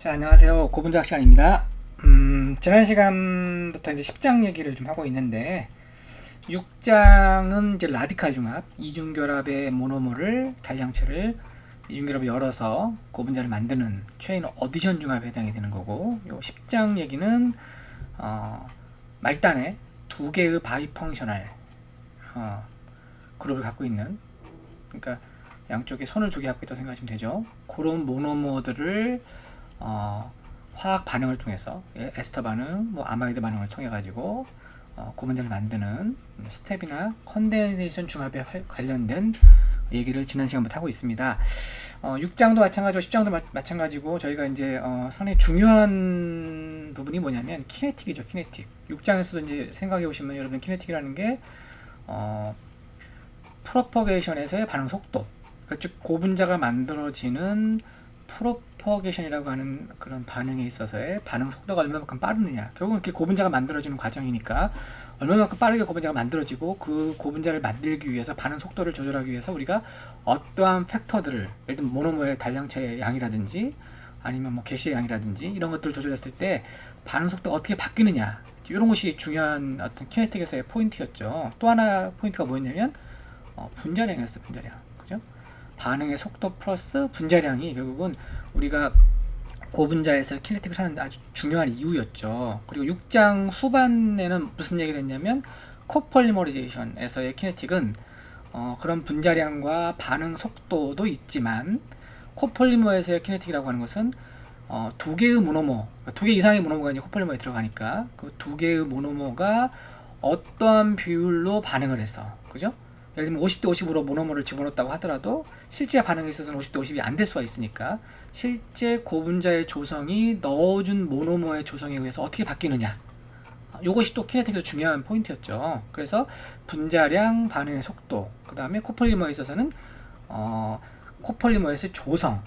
자, 안녕하세요. 고분자학 시간입니다. 지난 시간부터 이제 10장 얘기를 좀 하고 있는데, 6장은 이제 라디칼 중합, 이중결합의 모노머를, 단량체를 이중결합을 열어서 고분자를 만드는 체인 어디션 중합에 해당이 되는 거고, 요 10장 얘기는, 말단에 두 개의 바이펑셔널, 그룹을 갖고 있는, 그러니까 양쪽에 선을 두 개 갖고 있다고 생각하시면 되죠. 그런 모노머들을 화학 반응을 통해서 에스터 반응, 아마이드 반응을 통해 가지고 고분자를 만드는 스텝이나 컨덴세이션 중합에 관련된 얘기를 지난 시간부터 하고 있습니다. 6장도 마찬가지고 10장도 마찬가지고 저희가 이제 상당히 중요한 부분이 뭐냐면 키네틱이죠. 키네틱. 6장에서도 이제 생각해 보시면 여러분 키네틱이라는 게 프로퍼게이션에서의 반응 속도, 즉 고분자가 만들어지는 프로퍼게이션이라고 하는 그런 반응에 있어서의 반응 속도가 얼마만큼 빠르느냐. 결국은 이렇게 고분자가 만들어지는 과정이니까 얼마만큼 빠르게 고분자가 만들어지고 그 고분자를 만들기 위해서 반응 속도를 조절하기 위해서 우리가 어떠한 팩터들을, 예를 들면 모노머의 단량체 양이라든지 아니면 뭐 개시의 양이라든지 이런 것들을 조절했을 때 반응 속도가 어떻게 바뀌느냐, 이런 것이 중요한 어떤 키네틱에서의 포인트였죠. 또 하나 포인트가 뭐였냐면 분자량이었어요. 분자량. 그죠? 반응의 속도 플러스 분자량이 결국은 우리가 고분자에서 키네틱을 하는 아주 중요한 이유였죠. 그리고 6장 후반에는 무슨 얘기를 했냐면 코폴리머리제이션에서의 키네틱은 그런 분자량과 반응 속도도 있지만 코폴리머에서의 키네틱이라고 하는 것은 두 개의 모노머, 두 개 이상의 모노머가 이제 코폴리머에 들어가니까 그 두 개의 모노머가 어떠한 비율로 반응을 했어. 그죠? 예를 들면 50대 50으로 모노머를 집어넣었다고 하더라도 실제 반응에 있어서는 50대 50이 안 될 수가 있으니까 실제 고분자의 조성이 넣어준 모노머의 조성에 의해서 어떻게 바뀌느냐, 이것이 또 키네틱에서 중요한 포인트였죠. 그래서 분자량, 반응의 속도, 그 다음에 코폴리머에 있어서는 코폴리머에서의 조성,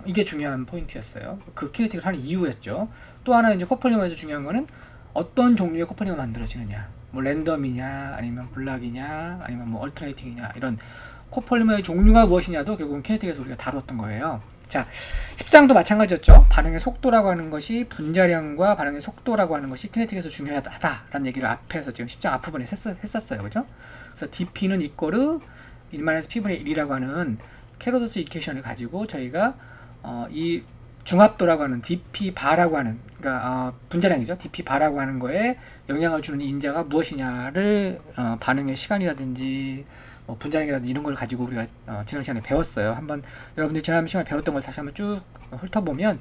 이게 중요한 포인트였어요. 그 키네틱을 하는 이유였죠. 또 하나 이제 코폴리머에서 중요한 거는 어떤 종류의 코폴리머가 만들어지느냐, 뭐 랜덤이냐 아니면 블락이냐 아니면 뭐 얼터네이팅이냐, 이런 코폴리머의 종류가 무엇이냐도 결국은 키네틱에서 우리가 다뤘던 거예요. 자, 10장도 마찬가지였죠. 반응의 속도라고 하는 것이, 분자량과 반응의 속도라고 하는 것이 키네틱에서 중요하다라는 얘기를 앞에서 지금 10장 앞부분에 했었어요. 그죠? 그래서 dp는 이꼬르 1-p 분의 1이라고 하는 캐로더스 이퀘이션을 가지고 저희가 이 중합도라고 하는 dp 바라고 하는, 그러니까 분자량이죠. dp 바라고 하는 거에 영향을 주는 인자가 무엇이냐를 반응의 시간이라든지 분자량이라든지 이런 걸 가지고 우리가 지난 시간에 배웠어요. 한번 여러분들이 지난 시간에 배웠던 걸 다시 한번 쭉 훑어보면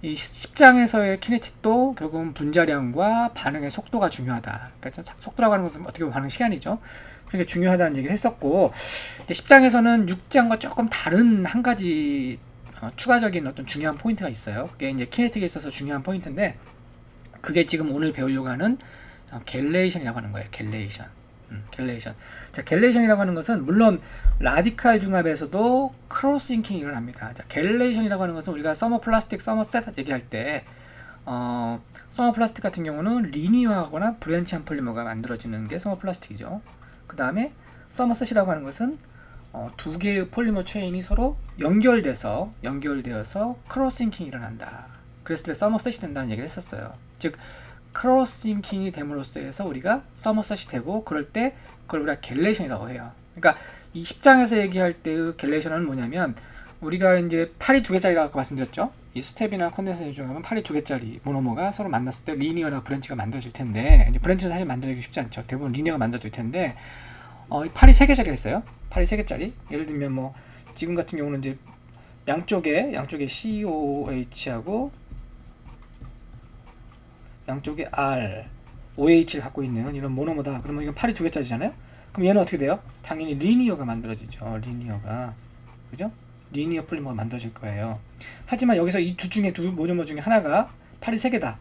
이 10장에서의 키네틱도 결국은 분자량과 반응의 속도가 중요하다. 그러니까 속도라고 하는 것은 어떻게 보면 반응 시간이죠. 그게 중요하다는 얘기를 했었고, 이제 10장에서는 6장과 조금 다른 한 가지 추가적인 어떤 중요한 포인트가 있어요. 그게 이제 키네틱에 있어서 중요한 포인트인데, 그게 지금 오늘 배우려고 하는 갤레이션이라고 하는 거예요. 갤레이션. 갤레이션. 자, 갤레이션이라고 하는 것은 물론 라디칼 중합에서도 크로스링킹이 일어납니다. 자, 갤레이션이라고 하는 것은 우리가 서머 플라스틱, 서머 셋 얘기할 때 서머 플라스틱 같은 경우는 리니어하거나 브랜치한 폴리머가 만들어지는 게 서머 플라스틱이죠. 그 다음에 서머 셋이라고 하는 것은 두 개의 폴리머 체인이 서로 연결되어서 크로스링킹이 일어난다. 그랬을 때 서머셋이 된다는 얘기를 했었어요. 즉 크로스링킹이 됨으로써 해서 우리가 서머셋이 되고, 그럴 때 그걸 우리가 갤레이션이라고 해요. 그러니까 이 10장에서 얘기할 때의 갤레이션은 뭐냐면, 우리가 이제 팔이 두 개짜리라고 말씀드렸죠. 이 스텝이나 컨덴서에 중하면 팔이 두 개짜리 모노머가 서로 만났을 때 리니어나 브랜치가 만들어질 텐데, 이제 브랜치는 사실 만들기 쉽지 않죠. 대부분 리니어가 만들어질 텐데, 팔이 세 개짜리 했어요. 팔이 세 개짜리. 예를 들면 뭐 지금 같은 경우는 이제 양쪽에 COH하고 양쪽에 R, OH를 갖고 있는 이런 모노머다. 그러면 이건 팔이 두 개짜리잖아요. 그럼 얘는 어떻게 돼요? 당연히 리니어가 만들어지죠. 리니어가. 그죠? 리니어 폴리머가 만들어질 거예요. 하지만 여기서 이 두 모노머 중에 하나가 팔이 세 개다.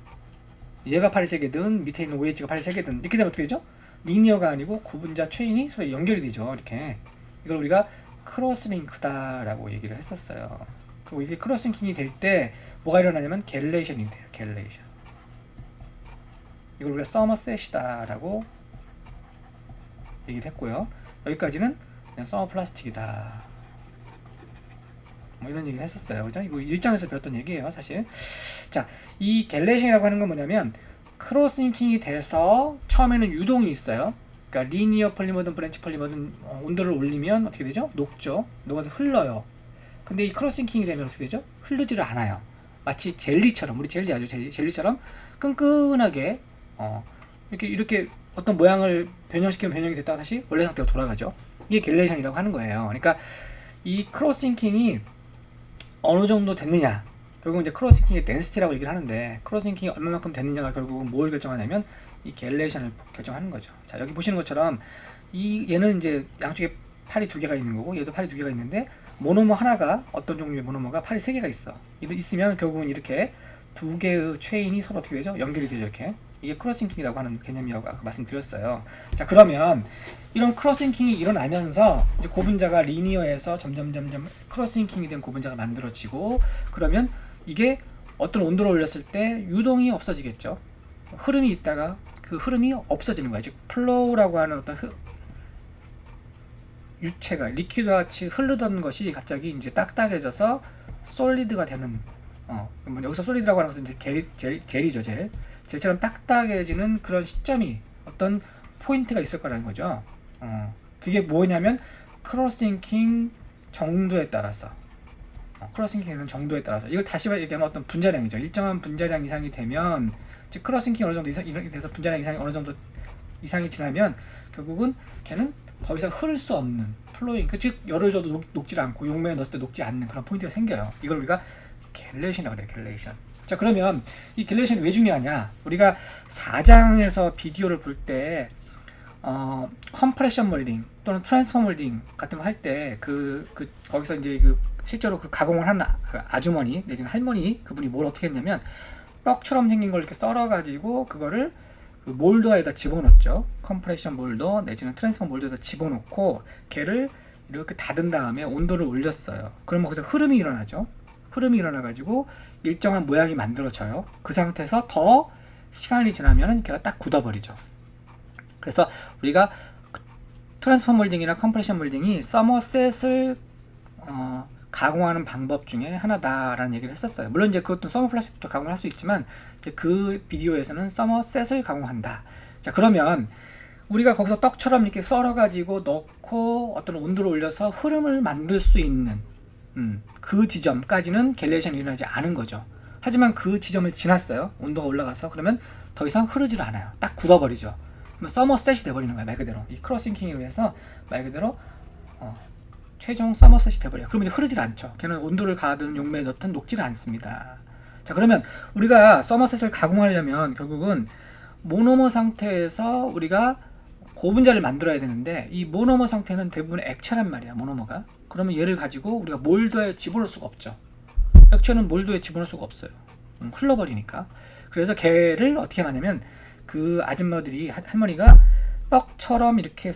얘가 팔이 세 개든 밑에 있는 OH가 팔이 세 개든 이렇게 되면 어떻게 되죠? 리니어가 아니고 구분자 체인이 서로 연결이 되죠. 이렇게. 이걸 우리가 크로스링크다라고 얘기를 했었어요. 그리고 이게 크로스링킹이 될 때 뭐가 일어나냐면 갤레이션이 돼요. 갤레이션. 이걸 우리가 서머셋이다라고 얘기를 했고요. 여기까지는 그냥 서머 플라스틱이다. 뭐 이런 얘기를 했었어요. 그죠? 이거 1장에서 배웠던 얘기예요, 사실. 자, 이 갤레이션이라고 하는 건 뭐냐면 크로스링킹이 돼서 처음에는 유동이 있어요. 그러니까 리니어 폴리머든 브랜치 폴리머든 온도를 올리면 어떻게 되죠? 녹죠. 녹아서 흘러요. 근데 이 크로스링킹이 되면 어떻게 되죠? 흐르지를 않아요. 마치 젤리처럼, 우리 젤리 아주 젤리처럼 끈끈하게 이렇게 어떤 모양을 변형시키면 변형이 됐다가 다시 원래 상태로 돌아가죠. 이게 갤레이션이라고 하는 거예요. 그러니까 이 크로스링킹이 어느 정도 됐느냐, 결국 이제 크로스링킹의 덴시티라고 얘기를 하는데, 크로스링킹이 얼마만큼 됐느냐가 결국은 뭘 결정하냐면 이 갤레이션을 결정하는 거죠. 자, 여기 보시는 것처럼 얘는 이제 양쪽에 팔이 두 개가 있는 거고, 얘도 팔이 두 개가 있는데 모노머 하나가, 어떤 종류의 모노머가 팔이 세 개가 있으면 결국은 이렇게 두 개의 체인이 서로 어떻게 되죠? 연결이 되죠. 이렇게. 이게 크로스링킹이라고 하는 개념이라고 아까 말씀드렸어요. 자, 그러면 이런 크로스링킹이 일어나면서 이제 고분자가 리니어에서 점점 크로스링킹이 된 고분자가 만들어지고, 그러면 이게 어떤 온도를 올렸을 때 유동이 없어지겠죠. 흐름이 있다가 그 흐름이 없어지는 거야. 즉 플로우라고 하는 어떤 유체가 리퀴드와 같이 흐르던 것이 갑자기 이제 딱딱해져서 솔리드가 되는, 여기서 솔리드라고 하는 것은 이제 젤이죠. 젤처럼 딱딱해지는 그런 시점이, 어떤 포인트가 있을 거라는 거죠. 그게 뭐냐면 크로스링킹 정도에 따라서, 크로스링킹 정도에 따라서, 이걸 다시 얘기하면 어떤 분자량이죠. 일정한 분자량 이상이 되면, 즉 크로스링킹 어느 정도 이상이 돼서 분자량 이상이 어느 정도 이상이 지나면 결국은 걔는 더 이상 흐를 수 없는 플로잉, 즉 열을 줘도 녹지 않고 용매에 넣었을 때 녹지 않는 그런 포인트가 생겨요. 이걸 우리가 갤레이션이라고 그래요. 갤레이션. 자, 그러면 이 갤레이션이 왜 중요하냐? 우리가 4장에서 비디오를 볼 때 컴프레션 몰딩 또는 트랜스퍼 몰딩 같은 거 할 때 거기서 이제 실제로 가공을 하는 그 아주머니 내지는 할머니, 그분이 뭘 어떻게 했냐면 떡처럼 생긴 걸 이렇게 썰어 가지고 그거를 그 몰더에다 집어넣었죠. 컴프레션 몰더 내지는 트랜스퍼 몰더에다 집어넣고 걔를 이렇게 닫은 다음에 온도를 올렸어요. 그러면 거기서 흐름이 일어나죠. 흐름이 일어나가지고 일정한 모양이 만들어져요. 그 상태에서 더 시간이 지나면 걔가 딱 굳어버리죠. 그래서 우리가 트랜스퍼 몰딩이나 컴프레션 몰딩이 서머셋을 가공하는 방법 중에 하나다라는 얘기를 했었어요. 물론 이제 그것도 서머플라스틱도 가공을 할 수 있지만 이제 그 비디오에서는 서머셋을 가공한다. 자, 그러면 우리가 거기서 떡처럼 이렇게 썰어가지고 넣고 어떤 온도를 올려서 흐름을 만들 수 있는 그 지점까지는 갤레이션이 일어나지 않은 거죠. 하지만 그 지점을 지났어요. 온도가 올라가서. 그러면 더 이상 흐르질 않아요. 딱 굳어버리죠. 그러면 서머셋이 돼버리는 거야, 말 그대로. 이 크로스링킹에 의해서 말 그대로 최종 서머셋이 돼버려요. 그러면 이제 흐르질 않죠. 걔는 온도를 가하든 용매에 넣든 녹지를 않습니다. 자, 그러면 우리가 서머셋을 가공하려면 결국은 모노머 상태에서 우리가 고분자를 만들어야 되는데, 이 모노머 상태는 대부분 액체란 말이야, 모노머가. 그러면 얘를 가지고 우리가 몰드에 집어넣을 수가 없죠. 액체는 몰드에 집어넣을 수가 없어요. 흘러버리니까. 그래서 걔를 어떻게 하냐면 그 아줌마들이, 할머니가 떡처럼 이렇게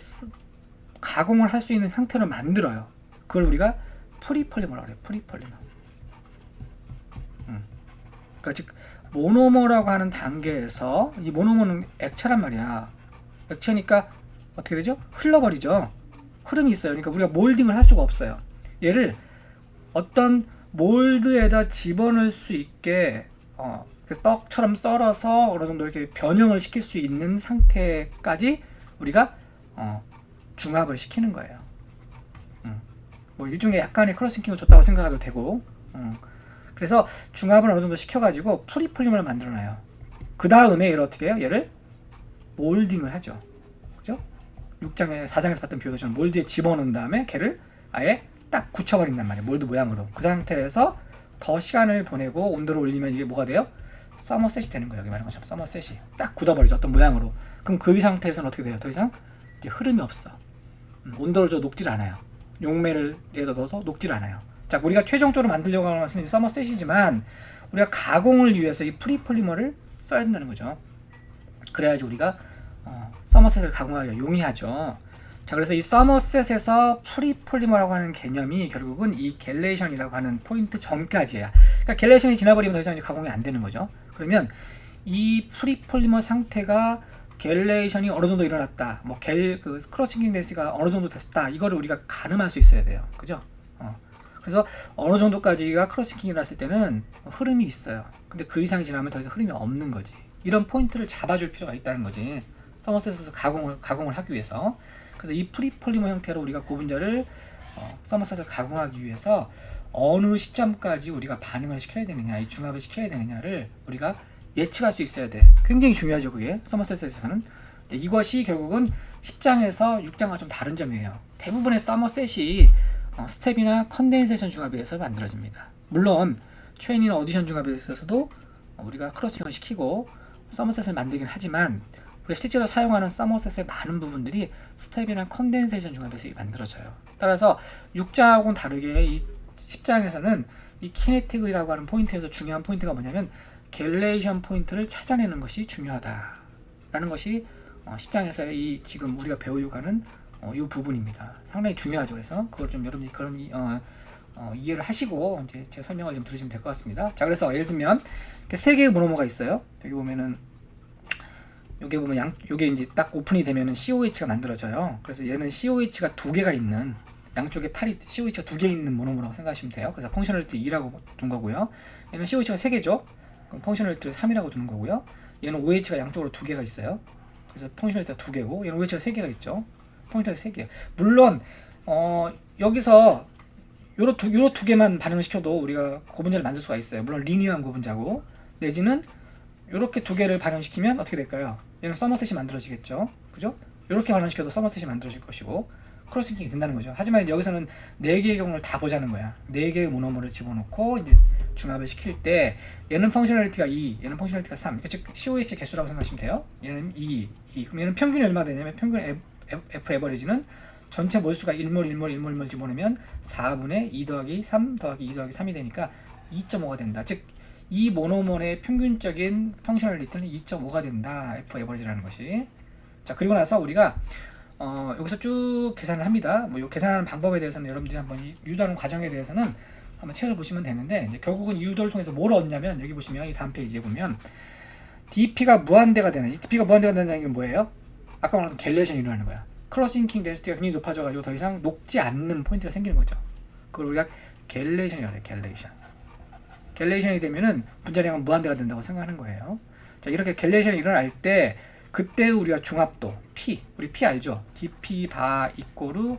가공을 할 수 있는 상태로 만들어요. 그걸 우리가 프리폴리머라고 해요. 프리폴리머. 그러니까 즉 모노머라고 하는 단계에서, 이 모노머는 액체란 말이야. 액체니까 어떻게 되죠? 흘러버리죠. 흐름이 있어요. 그러니까 우리가 몰딩을 할 수가 없어요. 얘를 어떤 몰드에다 집어넣을 수 있게 떡처럼 썰어서 어느 정도 이렇게 변형을 시킬 수 있는 상태까지 우리가 중합을 시키는 거예요. 뭐 일종의 약간의 크로스링킹을 줬다고 생각해도 되고, 그래서 중합을 어느 정도 시켜가지고 프리폴리머를 만들어놔요. 그 다음에 얘를 어떻게 해요? 얘를 몰딩을 하죠. 그죠? 4장에서 봤던 비유도처럼 몰드에 집어넣은 다음에 걔를 아예 딱 굳혀버린단 말이에요. 몰드 모양으로. 그 상태에서 더 시간을 보내고 온도를 올리면 이게 뭐가 돼요? 서머셋이 되는 거예요. 여기 말한 것처럼 서머셋이 딱 굳어버리죠. 어떤 모양으로. 그럼 그 상태에서는 어떻게 돼요? 더 이상 이제 흐름이 없어. 온도를 줘 녹질 않아요. 용매를 얘도 넣어서 녹질 않아요. 자, 우리가 최종적으로 만들려고 하는 것은 서머셋이지만 우리가 가공을 위해서 이 프리폴리머를 써야 된다는 거죠. 그래야지 우리가 서머셋을 가공하기가 용이하죠. 자, 그래서 이 서머셋에서 프리폴리머라고 하는 개념이 결국은 이 갤레이션이라고 하는 포인트 전까지야. 그러니까 갤레이션이 지나버리면 더 이상 이제 가공이 안 되는 거죠. 그러면 이 프리폴리머 상태가 갤레이션이 어느 정도 일어났다, 크로스링킹 덴시티가 어느 정도 됐다, 이거를 우리가 가늠할 수 있어야 돼요. 그죠? 그래서 어느 정도까지가 크로스싱킹이 났을 때는 흐름이 있어요. 근데 그 이상이 지나면 더 이상 흐름이 없는 거지. 이런 포인트를 잡아줄 필요가 있다는 거지. 서머셋에서 가공을 하기 위해서. 그래서 이 프리폴리머 형태로 우리가 고분자를 서머셋을 가공하기 위해서 어느 시점까지 우리가 반응을 시켜야 되느냐, 이 중합을 시켜야 되느냐를 우리가 예측할 수 있어야 돼. 굉장히 중요하죠, 그게. 서머셋에서는. 이것이 결국은 10장에서 6장과 좀 다른 점이에요. 대부분의 서머셋이 스텝이나 컨덴세이션 중합에서 만들어집니다. 물론 트레이닝이나 오디션 중합에 있어서도 우리가 크로스링을 시키고 서머셋을 만들긴 하지만 우리가 실제로 사용하는 서머셋의 많은 부분들이 스텝이나 컨덴세이션 중합에서 만들어져요. 따라서 6장하고는 다르게 이 10장에서는 이 키네틱이라고 하는 포인트에서 중요한 포인트가 뭐냐면 갤레이션 포인트를 찾아내는 것이 중요하다라는 것이 10장에서의 이 지금 우리가 배우려고 하는 이 부분입니다. 상당히 중요하죠. 그래서 그걸 좀 여러분이 그런 이해를 하시고 이제 제 설명을 좀 들으시면 될 것 같습니다. 자, 그래서 예를 들면 세 개의 모노머가 있어요. 여기 보면은 요게 보면 요게 이제 딱 오픈이 되면은 COH가 만들어져요. 그래서 얘는 COH가 두 개가 있는 양쪽에 팔이 COH가 두 개 있는 모노머라고 생각하시면 돼요. 그래서 펑셔널리티 2라고 둔 거고요. 얘는 COH가 3개죠. 그럼 펑셔널리티를 3이라고 두는 거고요. 얘는 OH가 양쪽으로 두 개가 있어요. 그래서 펑셔널리티가 두 개고 얘는 OH가 3개가 있죠. 펑셔널리티 3개. 물론 여기서 요로 두 개만 반응을 시켜도 우리가 고분자를 만들 수가 있어요. 물론 리니어한 고분자고 내지는 요렇게 두 개를 반응시키면 어떻게 될까요? 얘는 서머셋이 만들어지겠죠. 그죠? 요렇게 반응시켜도 서머셋이 만들어질 것이고 크로스링킹이 된다는 거죠. 하지만 이제 여기서는 4개의 경우를 다 보자는 거야. 4개의 모노머를 집어넣고 이제 중합을 시킬 때 얘는 펑셔널리티가 2, 얘는 펑셔널리티가 3. 그러니까 즉 COH 개수라고 생각하시면 돼요. 얘는 2. 그럼 얘는 평균이 얼마나 되냐면 평균 F 에버리지는 전체 몰수가 1몰 집어넣으면 4분의 2 더하기 3 더하기 2 더하기 3이 되니까 2.5가 된다. 즉 이 모노몬의 평균적인 펑셔널리티는 2.5가 된다. F 에버리지라는 것이. 자, 그리고 나서 우리가 여기서 쭉 계산을 합니다. 뭐 이 계산하는 방법에 대해서는 여러분들이 한번 유도하는 과정에 대해서는 한번 책을 보시면 되는데 이제 결국은 이 유도를 통해서 뭘 얻냐면 여기 보시면 이 다음 페이지에 보면 DP가 무한대가 되는 이 DP가 무한대가 된다는 게 뭐예요? 아까 말한 갤레이션이 일어나는 거야. 크로스링킹 덴시티가 굉장히 높아져가지고 더 이상 녹지 않는 포인트가 생기는 거죠. 그걸 우리가 갤레이션이라고 해요. 갤레이션이 되면은 분자량은 무한대가 된다고 생각하는 거예요. 자, 이렇게 갤레이션이 일어날 때 그때 우리가 중합도 P, 우리 P 알죠? dP 바 이꼬르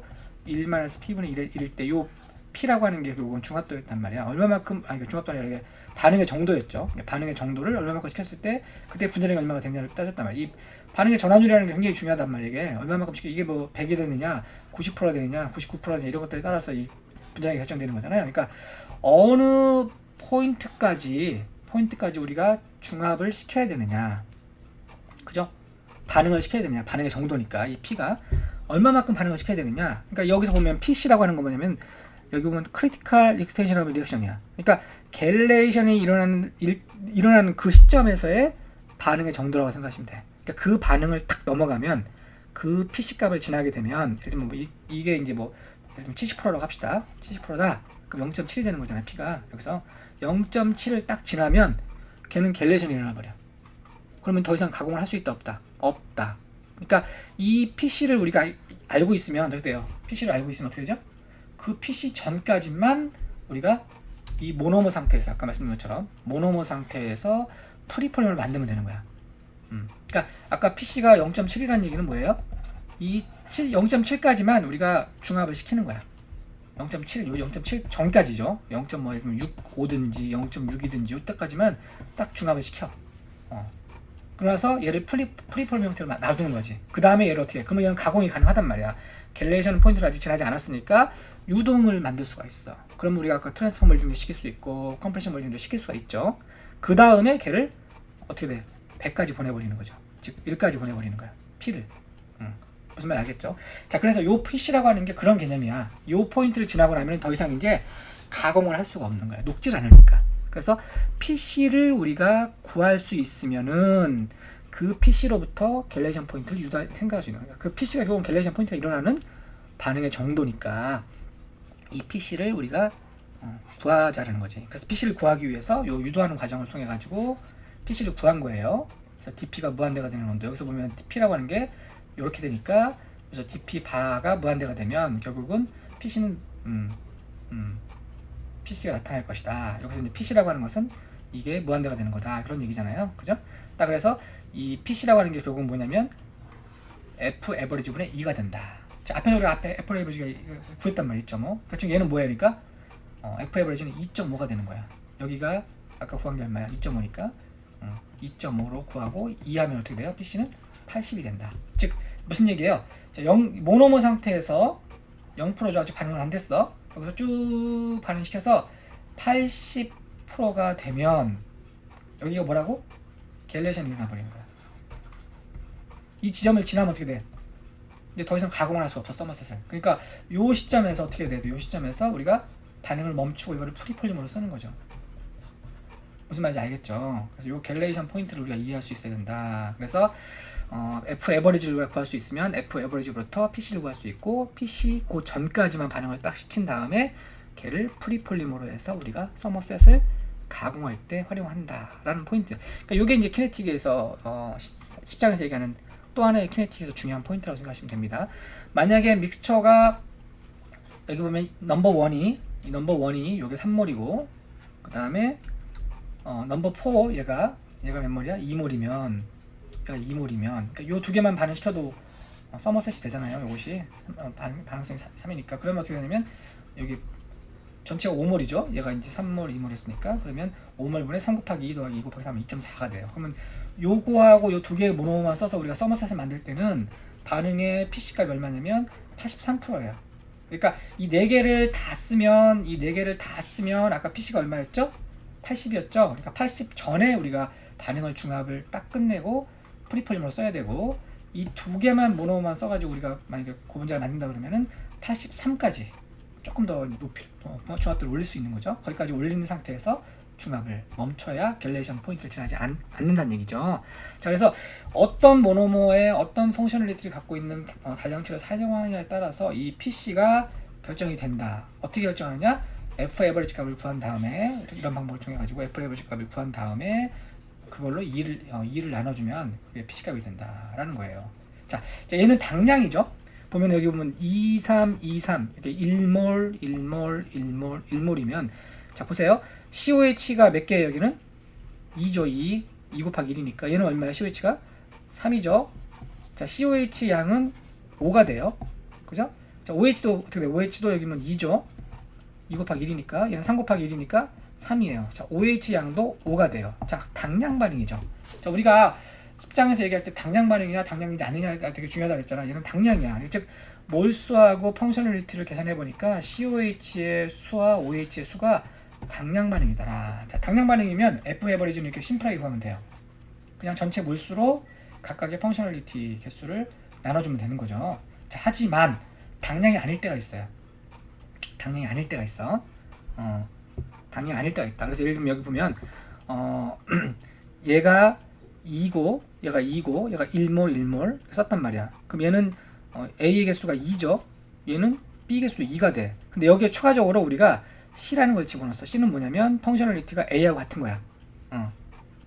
1-P분의 1일 때 요 P라고 하는 게 결국은 중합도였단 말이야. 얼마만큼, 중합도가 아니라 반응의 정도였죠. 반응의 정도를 얼마만큼 시켰을 때 그때 분자량이 얼마가 되냐를 따졌단 말이야. 이 반응의 전환율이라는 게 굉장히 중요하단 말이야. 이게 얼마만큼 시켜, 이게 뭐 100이 되느냐, 90%가 되느냐, 99%가 되느냐 이런 것들에 따라서 이 분자량이 결정되는 거잖아요. 그러니까 어느 포인트까지 우리가 중합을 시켜야 되느냐, 그죠? 반응을 시켜야 되느냐, 반응의 정도니까 이 P가 얼마만큼 반응을 시켜야 되느냐. 그러니까 여기서 보면 PC라고 하는 거 뭐냐면 여기 보면 크리티컬 익스텐셔널 리액션이야. 그러니까 갤레이션이 일어나는 그 시점에서의 반응의 정도라고 생각하시면 돼. 그러니까 그 반응을 탁 넘어가면 그 PC 값을 지나게 되면 예를 들면 이게 이제 뭐 예를 들면 70%라고 합시다. 70%다. 그럼 0.7이 되는 거잖아요. P가 여기서 0.7을 딱 지나면 걔는 갤레이션이 일어나 버려. 그러면 더 이상 가공을 할 수 있다 없다? 없다. 그러니까 이 PC를 우리가 알고 있으면 어떻게 돼요? PC를 알고 있으면 어떻게 되죠? 그 PC 전까지만 우리가 이 모노머 상태에서 아까 말씀드린 것처럼 모노머 상태에서 프리폴리머를 만들면 되는 거야. 그러니까 아까 PC가 0.7이라는 얘기는 뭐예요? 이 0.7까지만 우리가 중합을 시키는 거야. 0.7 전까지죠. 0.6든지 0.6이든지 이때까지만 딱 중합을 시켜. 그래서 얘를 프리폴리머 형태로 놔두는 거지. 그 다음에 얘를 어떻게 해? 그러면 얘는 가공이 가능하단 말이야. 갤레이션 포인트를 아직 지나지 않았으니까 유동을 만들 수가 있어. 그럼 우리가 아까 트랜스포 멀딩도 시킬 수 있고 컴프레션 멀딩도 시킬 수가 있죠. 그 다음에 걔를 어떻게 돼? 100까지 보내버리는 거죠. 즉 1까지 보내버리는 거야. P를. 무슨 말 알겠죠? 자, 그래서 요 PC라고 하는 게 그런 개념이야. 요 포인트를 지나고 나면 더 이상 이제 가공을 할 수가 없는 거야. 녹질 않으니까. 그래서 PC를 우리가 구할 수 있으면은 그 PC로부터 갤레이션 포인트를 생각할 수 있는 거야. 그 PC가 결국 갤레이션 포인트가 일어나는 반응의 정도니까 이 PC를 우리가 구하자는 거지. 그래서 PC를 구하기 위해서 요 유도하는 과정을 통해 가지고 PC를 구한 거예요. 그래서 DP가 무한대가 되는 온도. 여기서 보면 DP라고 하는 게 이렇게 되니까 그래서 DP 바가 무한대가 되면 결국은 PC는 PC가 나타날 것이다. 여기서 이제 PC라고 하는 것은 이게 무한대가 되는 거다. 그런 얘기잖아요. 그죠? 딱 그래서 이 PC라고 하는 게 결국은 뭐냐면 F 에버리지 분의 2가 된다. 자, 앞에서 우리가 F 에버리지가 구했단 말이죠. 2.5. 그러니까 지금 얘는 뭐야? 그러니까 F 에버리지는 2.5가 되는 거야. 여기가 아까 구한 게 얼마야? 2.5니까 2.5로 구하고 2하면 어떻게 돼요? PC는 80이 된다. 즉 무슨 얘기예요? 자, 모노모 상태에서 0%죠. 아직 반응을 안 됐어. 여기서 쭉 반응시켜서 80%가 되면 여기가 뭐라고? 갤레이션이 일어나버리는 거야. 이 지점을 지나면 어떻게 돼? 이제 더 이상 가공을 할 수 없어, 서머셋을. 그러니까 요 시점에서 어떻게 돼야 돼? 요 시점에서 우리가 반응을 멈추고 이거를 프리폴리머로 쓰는 거죠. 무슨 말인지 알겠죠? 그래서 요 갤레이션 포인트를 우리가 이해할 수 있어야 된다. 그래서 F 에버리지를 구할 수 있으면 F 에버리지부터 PC를 구할 수 있고 PC 그 전까지만 반응을 딱 시킨 다음에 걔를 프리폴리머로 해서 우리가 서머셋을 가공할 때 활용한다라는 포인트. 그러니까 요게 이제 키네틱에서 10장에서 얘기하는 또 하나의 키네틱에서 중요한 포인트라고 생각하시면 됩니다. 만약에 믹스처가 여기 보면 넘버 1이 요게 3몰이고 그 다음에 넘버 4 얘가 몇 몰이야? 2몰이면 그러니까 요 두 개만 반응시켜도 서머셋이 되잖아요. 요것이 반응성이 3이니까 그러면 어떻게 되냐면 여기 전체가 5몰이죠. 얘가 이제 3몰, 2몰 했으니까 그러면 5몰분의 3 곱하기 2 더하기 2 곱하기 3은 2.4가 돼요. 그러면 요거하고 요 두 개의 모노만 써서 우리가 서머셋을 만들 때는 반응의 PC값이 얼마냐면 83%예요. 그러니까 이 네 개를 다 쓰면 아까 PC가 얼마였죠? 80이었죠. 그러니까 80 전에 우리가 반응을 중합을 딱 끝내고 프리폴리머로 써야 되고 이 두 개만 모노만 써가지고 우리가 만약에 고분자를 만든다 그러면은 83까지 조금 더 높이 중합도를 올릴 수 있는 거죠. 거기까지 올리는 상태에서 중합을 멈춰야 갤레이션 포인트를 지나지 않는다는 얘기죠. 자, 그래서 어떤 모노모의 어떤 펑셔널리티를 갖고 있는 달량치를 사용하느냐에 따라서 이 PC가 결정이 된다. 어떻게 결정하느냐? F 에버리지 값을 구한 다음에 이런 방법을 통해 가지고 F 에버리지 값을 구한 다음에 그걸로 2를 나눠주면 그게 PC 값이 된다라는 거예요. 자, 얘는 당량이죠. 보면 여기 보면 23, 23 이렇게 1몰, 1몰, 1몰, 1몰이면 자 보세요. COH가 몇 개예요? 여기는 2죠. 2 곱하기 1이니까 얘는 얼마야? COH가 3이죠. 자, COH 양은 5가 돼요. 그죠? 자, OH도 어떻게 돼요? OH도 여기면 2죠. 2 곱하기 1이니까 얘는 3 곱하기 1이니까 3이에요. 자, OH 양도 5가 돼요. 자, 당량 반응이죠. 자, 우리가 10장에서 얘기할 때 당량 반응이냐 당량이지 않느냐가 되게 중요하다고 했잖아. 얘는 당량이야. 즉 몰수하고 펑셔널리티를 계산해 보니까 COH의 수와 OH의 수가 당량 반응이다. 자, 당량 반응이면 F 에버리지는 이렇게 심플하게 구하면 돼요. 그냥 전체 몰수로 각각의 펑셔널리티 개수를 나눠주면 되는 거죠. 자, 하지만 당량이 아닐 때가 있어요. 당량이 아닐 때가 있어. 당량이 아닐 때가 있다. 그래서 예를 들면 여기 보면 얘가 2고 얘가 2고 얘가 1몰 1몰 썼단 말이야. 그럼 얘는 A의 개수가 2죠. 얘는 B 개수도 2가 돼. 근데 여기에 추가적으로 우리가 C라는 걸 집어넣었어. C는 뭐냐면 펑셔널리티가 A하고 같은 거야.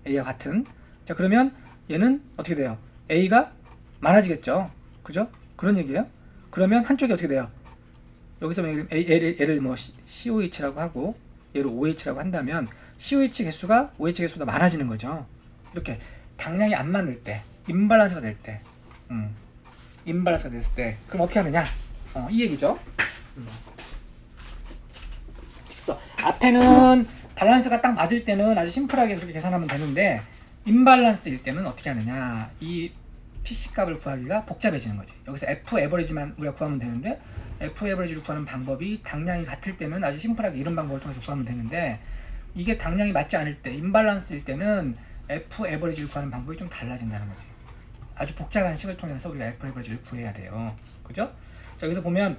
A하고 같은. 자, 그러면 얘는 어떻게 돼요? A가 많아지겠죠. 그죠? 그런 얘기예요. 그러면 한쪽이 어떻게 돼요? 여기서 얘를 뭐 COH라고 하고 얘를 OH라고 한다면 COH 개수가 OH 개수보다 많아지는 거죠. 이렇게 당량이 안 맞을 때, 임밸런스가 될 때, 임밸런스가 됐을 때, 그럼 어떻게 하느냐? 이 얘기죠. 그래서 앞에는 밸런스가 딱 맞을 때는 아주 심플하게 그렇게 계산하면 되는데 임밸런스일 때는 어떻게 하느냐? 이 PC 값을 구하기가 복잡해지는 거지. 여기서 F 에버리지만 우리가 구하면 되는데 F 에버리지를 구하는 방법이 당량이 같을 때는 아주 심플하게 이런 방법을 통해서 구하면 되는데 이게 당량이 맞지 않을 때, 임밸런스일 때는 F 에버리지를 구하는 방법이 좀 달라진다는 거지. 아주 복잡한 식을 통해서 우리가 F 에버리지를 구해야 돼요. 그죠? 자, 여기서 보면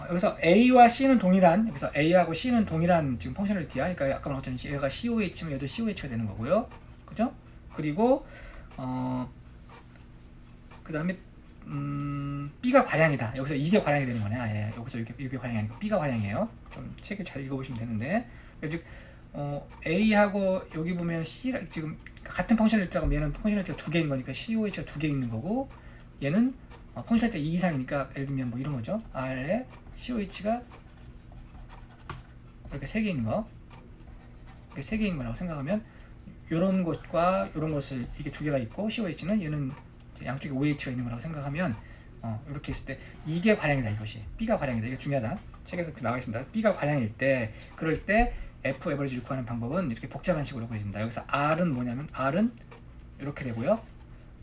여기서 A와 C는 동일한, 여기서 A하고 C는 동일한 지금 펑셔널리티야. 그러니까 아까 말했듯이 얘가 COH면 얘도 COH가 되는 거고요. 그죠? 그리고 그 다음에 B가 과량이다. 여기서 이게 과량이 되는 거네. 예. 여기서 이게 과량이 아니고 B가 과량이에요. 좀 책을 잘 읽어보시면 되는데, 즉 A하고 여기 보면 C 지금 같은 펑셔널리티라고 하면 얘는 펑셔널리티가 두 개인 거니까 COH가 두 개 있는 거고 얘는 펑셔널리티가 2 이상이니까 예를 들면 뭐 이런 거죠. R에 COH가 이렇게 세 개 있는 거, 이렇게 세 개 있는 거라고 생각하면 이런 것과 이런 것을 이게 두 개가 있고 COH는 얘는 양쪽에 OH가 있는 거라고 생각하면 이렇게 있을 때 이게 과량이다. 이것이 B가 과량이다. 이게 중요하다. 책에서 나와 있습니다. B가 과량일 때 그럴 때 F 에버리지를 구하는 방법은 이렇게 복잡한 식으로 구해진다. 여기서 R은 뭐냐면 R은 이렇게 되고요.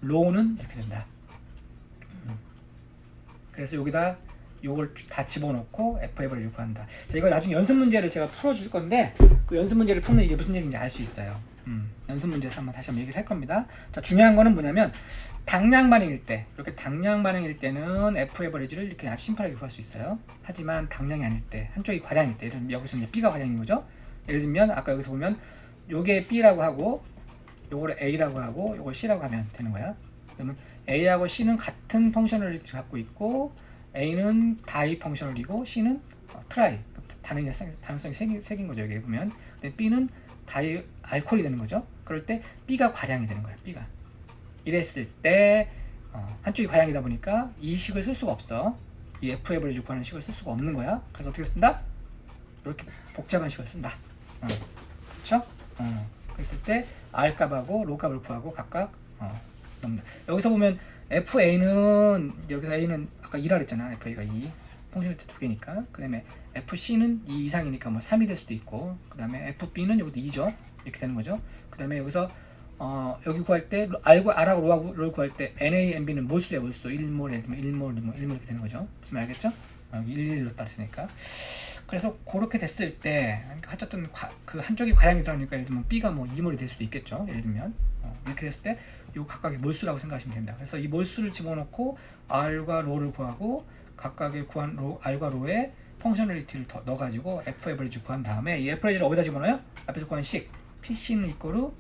로우는 이렇게 된다. 그래서 여기다 요걸 다 집어넣고 F 에버리지를 구한다. 자, 이거 나중에 연습 문제를 제가 풀어줄 건데 그 연습 문제를 풀면 이게 무슨 얘기인지 알 수 있어요. 연습 문제에서 다시 한번 얘기를 할 겁니다. 자, 중요한 거는 뭐냐면 당량 반응일 때, 이렇게 당량 반응일 때는 F 에버리지를 이렇게 아주 심플하게 구할 수 있어요. 하지만 당량이 아닐 때, 한쪽이 과량일 때, 예를 들면 여기서는 B가 과량인 거죠. 예를 들면 아까 여기서 보면 요게 B라고 하고 요걸 A라고 하고 요걸 C라고 하면 되는 거야. 그러면 A하고 C는 같은 펑셔널리티를 갖고 있고 A는 다이 펑셔널이고 C는 트라이, 반응성이 생긴 거죠. 여기 보면. 근데 B는 다이 알코올이 되는 거죠. 그럴 때 B가 과량이 되는 거야. B가. 이랬을 때 한쪽이 과량이다 보니까 이 식을 쓸 수가 없어. 이 F 에버리지 구하는 식을 쓸 수가 없는 거야. 그래서 어떻게 쓴다? 이렇게 복잡한 식을 쓴다. 그렇죠? 그랬을 때 R 값하고 로 값을 구하고 각각 넣는다. 여기서 보면 FA는 여기서 A는 아까 2라 그랬잖아. FA가 2. 펑셔널리티 두 개니까. 그 다음에 FC는 2 이상이니까 뭐 3이 될 수도 있고, 그 다음에 FB는 여기도 2죠. 이렇게 되는 거죠. 그 다음에 여기서 여기 구할 때 R하고 로를 구할 때 NA, NB는 몰수야. 몰수. 1몰, 예를 들면 1몰, 1몰 이렇게 되는 거죠. 무슨 말 알겠죠? 여기 1, 1로 따랐으니까. 그래서 그렇게 됐을 때 어쨌든 그 한쪽이 과량이 들어가니까 예를 들면 B가 뭐 2몰이 될 수도 있겠죠. 예를 들면 이렇게 됐을 때 요 각각의 몰수라고 생각하시면 됩니다. 그래서 이 몰수를 집어넣고 R과 로를 구하고 각각의 구한 R과 로에 펑셔널리티를 더 넣어가지고 F 에버리지 구한 다음에 이 F 에버리지를 어디다 집어넣어요? 앞에서 구한 식 PC는 이꼬르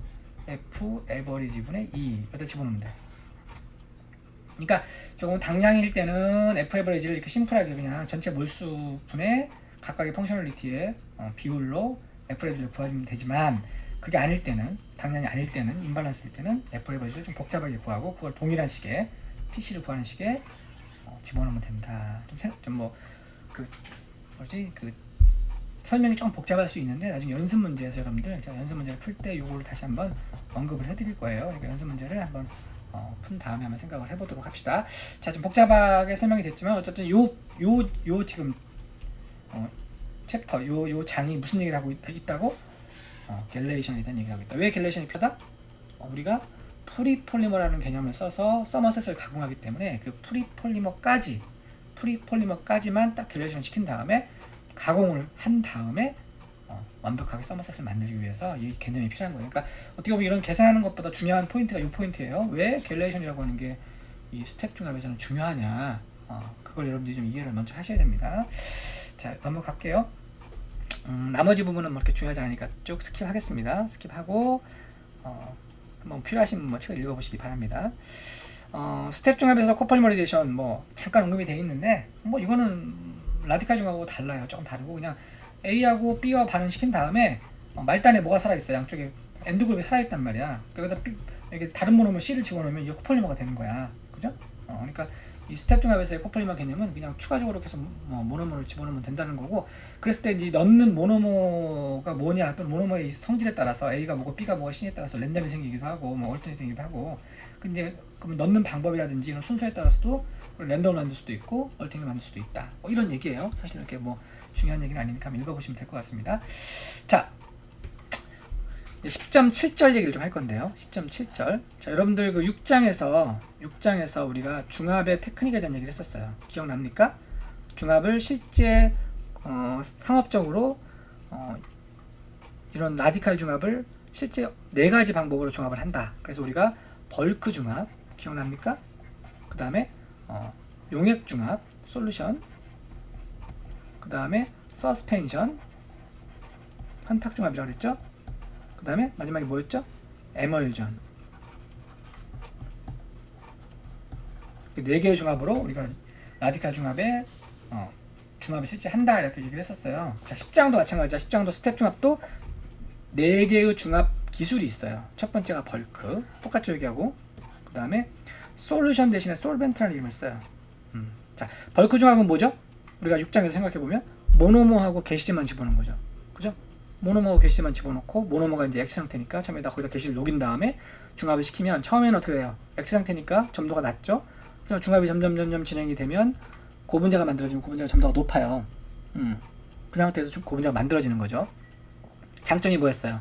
F 에버리지 분의 2 여기다 집어넣으면 돼. 그러니까 결국은 당량일 때는 F 에버리지를 이렇게 심플하게 그냥 전체 몰수 분의 각각의 펑셔널리티의 비율로 F 에버리지를 구하면 되지만 그게 아닐 때는, 당량이 아닐 때는, 임밸런스일 때는 F 에버리지를 좀 복잡하게 구하고 그걸 동일한 식에 PC를 구하는 식에 집어넣으면 된다. 그 설명이 좀 복잡할 수 있는데 나중에 연습 문제에서 여러분들 제가 연습 문제를 풀 때 요거를 다시 한번 언급을 해드릴 거예요. 그러니까 연습 문제를 한번 푼 다음에 한번 생각을 해보도록 합시다. 자, 좀 복잡하게 설명이 됐지만 어쨌든 요 지금 챕터 요 장이 무슨 얘기를 하고 있다고? 갤레이션에 대한 얘기를 하고 있다. 왜 갤레이션이 필요하다? 우리가 프리폴리머라는 개념을 써서 서머셋을 가공하기 때문에 그 프리폴리머까지만 딱 갤레이션 시킨 다음에 가공을 한 다음에 완벽하게 서머셋을 만들기 위해서 이 개념이 필요한 거예요. 그러니까 어떻게 보면 이런 계산하는 것보다 중요한 포인트가 이 포인트예요. 왜 갤레이션이라고 하는 게 이 스텝 중합에서는 중요하냐? 그걸 여러분들이 좀 이해를 먼저 하셔야 됩니다. 자, 넘어갈게요. 나머지 부분은 뭐 이렇게 중요하지 않으니까 쭉 스킵하겠습니다. 스킵하고 한번 필요하신 뭐 책을 읽어보시기 바랍니다. 스텝 중합에서 코폴리머라이제이션 뭐 잠깐 언급이 되어 있는데 뭐 이거는 라디칼 중합하고 달라요. 조금 다르고 그냥 A하고 B와 반응시킨 다음에 말단에 뭐가 살아있어요. 양쪽에 엔드 그룹이 살아있단 말이야. 여기다 이렇게 다른 모노머 C를 집어넣으면 이게 코폴리머가 되는 거야. 그죠? 그러니까 이 스텝 중합에서의 코폴리머 개념은 그냥 추가적으로 계속 모노머를 집어넣으면 된다는 거고, 그랬을 때 이제 넣는 모노머가 뭐냐 또는 모노머의 성질에 따라서 A가 뭐고 B가 뭐고 C에 따라서 랜덤이 생기기도 하고 뭐 얼턴이 생기기도 하고, 근데 그럼 넣는 방법이라든지 이런 순서에 따라서도 랜덤을 만들 수도 있고 얼턴을 만들 수도 있다. 뭐 이런 얘기예요. 사실 이렇게 뭐 중요한 얘기는 아니니까 한번 읽어보시면 될 것 같습니다. 자, 10.7절 얘기를 좀 할 건데요. 10.7절. 자, 여러분들 그 6장에서 우리가 중합의 테크닉에 대한 얘기를 했었어요. 기억납니까? 중합을 실제 상업적으로 이런 라디칼 중합을 실제 4가지 방법으로 중합을 한다. 그래서 우리가 벌크 중합, 기억납니까? 그 다음에 용액 중합, 솔루션, 그 다음에 서스펜션, 현탁 중합이라고 그랬죠? 그 다음에 마지막에 뭐였죠? 에멀전. 4개의 중합으로 우리가 라디칼 중합에 중합을 실제 한다 이렇게 얘기를 했었어요. 자, 10장도 마찬가지야. 10장도 스텝 중합도 4개의 중합 기술이 있어요. 첫 번째가 벌크, 똑같죠 여기하고. 그 다음에 솔루션 대신에 솔벤트라는 이름을 써요. 자, 벌크 중합은 뭐죠? 우리가 6장에서 생각해보면 모노모하고 게시제만 집어넣은 거죠. 그죠? 모노머 게시만 집어넣고 모노머가 이제 X 상태니까 처음에다 거기다 게시를 녹인 다음에 중합을 시키면 처음에는 어떻게 돼요? X 상태니까 점도가 낮죠? 그래서 중합이 점점 진행이 되면 고분자가 만들어지면 고분자가 점도가 높아요. 그 상태에서 고분자가 만들어지는 거죠. 장점이 뭐였어요?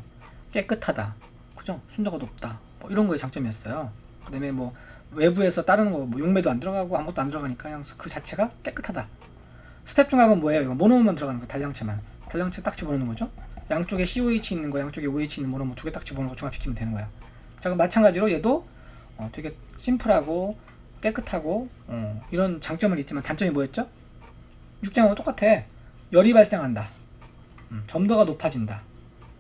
깨끗하다, 그죠? 순도가 높다, 뭐 이런 거에 장점이었어요. 그 다음에 뭐 외부에서 다른 거 뭐 용매도 안 들어가고 아무것도 안 들어가니까 그냥 그 자체가 깨끗하다. 스텝 중합은 뭐예요? 이거 모노머만 들어가는 거, 달량체만. 달량체 딱 집어넣는 거죠. 양쪽에 COH 있는 거, 양쪽에 OH 있는 모노머 두 개 딱 집어넣고 중합시키면 되는 거야. 자, 그럼 마찬가지로 얘도 되게 심플하고 깨끗하고 이런 장점은 있지만 단점이 뭐였죠? 육장하고 똑같아. 열이 발생한다. 점도가 높아진다.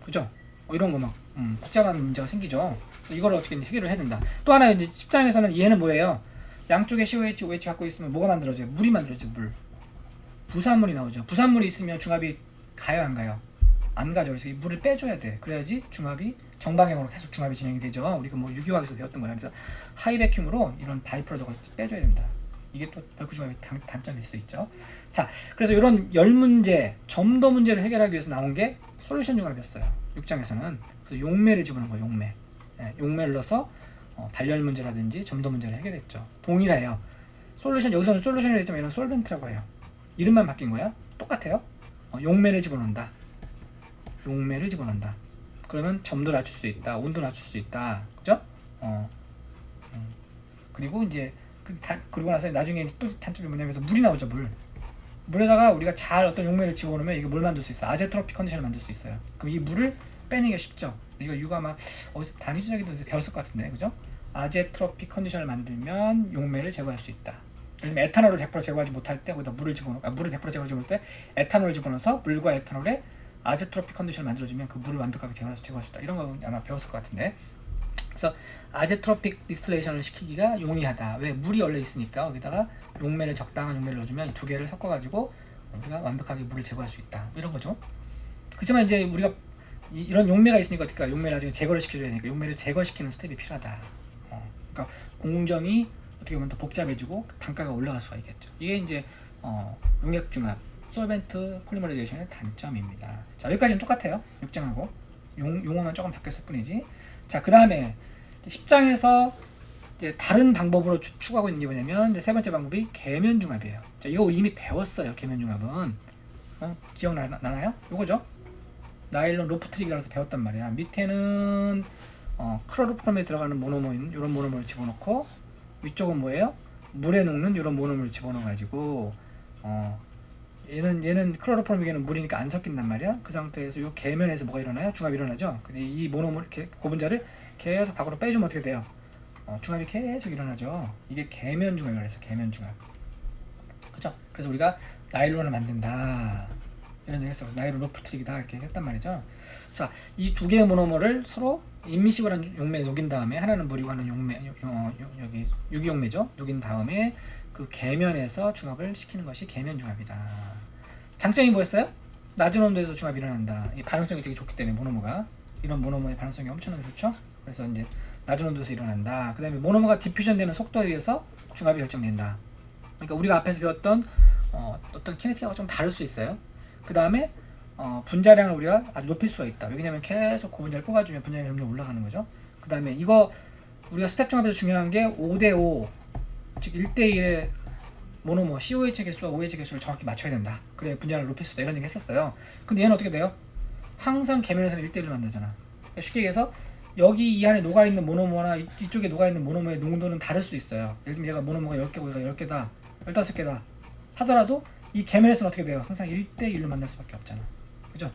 그죠? 이런 거 막 복잡한 문제가 생기죠. 이걸 어떻게 해결을 해야 된다. 또 하나 이제 10장에서는 얘는 뭐예요? 양쪽에 COH, OH 갖고 있으면 뭐가 만들어져요? 물이 만들어져요. 물. 부산물이 나오죠. 부산물이 있으면 중합이 가요, 안 가요? 안 가죠. 그래서 이 물을 빼줘야 돼. 그래야지 중합이 정방향으로 계속 중합이 진행이 되죠. 우리가 뭐 유기화학에서 배웠던 거야. 그래서 하이베큐으로 이런 바이프로덕을 빼줘야 된다. 이게 또 벌크 중합의 단점일 수 있죠. 자, 그래서 이런 열 문제, 점도 문제를 해결하기 위해서 나온 게 솔루션 중합이었어요. 6장에서는. 그래서 용매를 집어넣은 거예요. 용매. 네, 용매를 넣어서 발열 문제라든지 점도 문제를 해결했죠. 동일해요. 솔루션, 여기서는 솔루션을 했지만 이런 솔벤트라고 해요. 이름만 바뀐 거야. 똑같아요. 용매를 집어넣는다. 용매를 집어넣는다. 그러면 점도 낮출 수 있다. 온도 낮출 수 있다. 그죠? 그리고 이제 그리고 나서 나중에 또 단점이 뭐냐면 물이 나오죠. 물에다가 우리가 잘 어떤 용매를 집어넣으면 이거 뭘 만들 수 있어요? 아제트로피 컨디션을 만들 수 있어요. 그럼 이 물을 빼내기가 쉽죠. 이거 유가 아마 어디서 단위 수작에도 배웠을 것 같은데, 그죠? 아제트로피 컨디션을 만들면 용매를 제거할 수 있다. 예를 들면 에탄올을 100% 제거하지 못할 때 거기다 물을 100% 제거하지 못할 때 에탄올을 집어넣어서 물과 에탄올에 아제트로피 컨디션을 만들어주면 그 물을 완벽하게 제거할 수 있다. 이런 거 아마 배웠을 것 같은데. 그래서 아제트로픽 디스틸레이션을 시키기가 용이하다. 왜? 물이 원래 있으니까 거기다가 용매를 적당한 용매를 넣어주면 이 두 개를 섞어가지고 우리가 완벽하게 물을 제거할 수 있다. 이런 거죠. 그렇지만 이제 우리가 이런 용매가 있으니까 어떻게 할까? 용매를 나중에 제거를 시켜줘야 되니까 용매를 제거시키는 스텝이 필요하다. 그러니까 공정이 어떻게 보면 더 복잡해지고 단가가 올라갈 수가 있겠죠. 이게 이제 용액중합, 솔벤트 폴리머라이제이션의 단점입니다. 자, 여기까지는 똑같아요. 6장하고 용어만 조금 바뀌었을 뿐이지. 자, 그 다음에 10장에서 이제 다른 방법으로 추구하고 있는 게 뭐냐면 이제 세 번째 방법이 계면중합이에요. 자, 이거 이미 배웠어요. 계면중합은 기억나나요? 요거죠. 나일론 로프트릭이라서 배웠단 말이야. 밑에는 클로로폼에 들어가는 모노머인 이런 모노머를 집어넣고 위쪽은 뭐예요? 물에 녹는 이런 모노머를 집어넣어가지고 얘는 클로로폼에게는 물이니까 안 섞인단 말이야. 그 상태에서 이 계면에서 뭐가 일어나요? 중합이 일어나죠. 이 모노머 고분자를 계속 밖으로 빼주면 어떻게 돼요? 중합이 계속 일어나죠. 이게 계면 중합이라고 해서 계면 중합. 그죠? 그래서 우리가 나일론을 만든다 이런 얘기 했어요. 나일론 로프트릭이다 이렇게 했단 말이죠. 자, 이 두 개의 모노머를 서로 임미시블한 용매에 녹인 다음에 하나는 물이고 하나는 용매, 여기 유기용매죠. 녹인 다음에 그 계면에서 중합을 시키는 것이 계면 중합이다. 장점이 뭐였어요? 낮은 온도에서 중합이 일어난다. 이 반응성이 되게 좋기 때문에 모노머가 이런 모노머의 반응성이 엄청나게 좋죠. 그래서 이제 낮은 온도에서 일어난다. 그 다음에 모노머가 디퓨전되는 속도에 의해서 중합이 결정된다. 그러니까 우리가 앞에서 배웠던 어떤 키네틱하고 좀 다를 수 있어요. 그 다음에 분자량을 우리가 아주 높일 수가 있다. 왜냐면 계속 고분자를 뽑아주면 분자량이 점점 올라가는 거죠. 그 다음에 이거 우리가 스텝 중합에서 중요한 게 5대5 즉 1대1의 모노머 COH 개수와 OH 개수를 정확히 맞춰야 된다. 그래 분자량을 높일 수 있다. 이런 얘기 했었어요. 근데 얘는 어떻게 돼요? 항상 계면에서는 1대1을 만나잖아. 쉽게 얘기해서 여기 이 안에 녹아있는 모노머나 이쪽에 녹아있는 모노머의 농도는 다를 수 있어요. 예를 들면 얘가 모노머가 10개고 얘가 10개다 15개다 하더라도 이 계면에서는 어떻게 돼요? 항상 1대1로 만날 수밖에 없잖아. 그죠?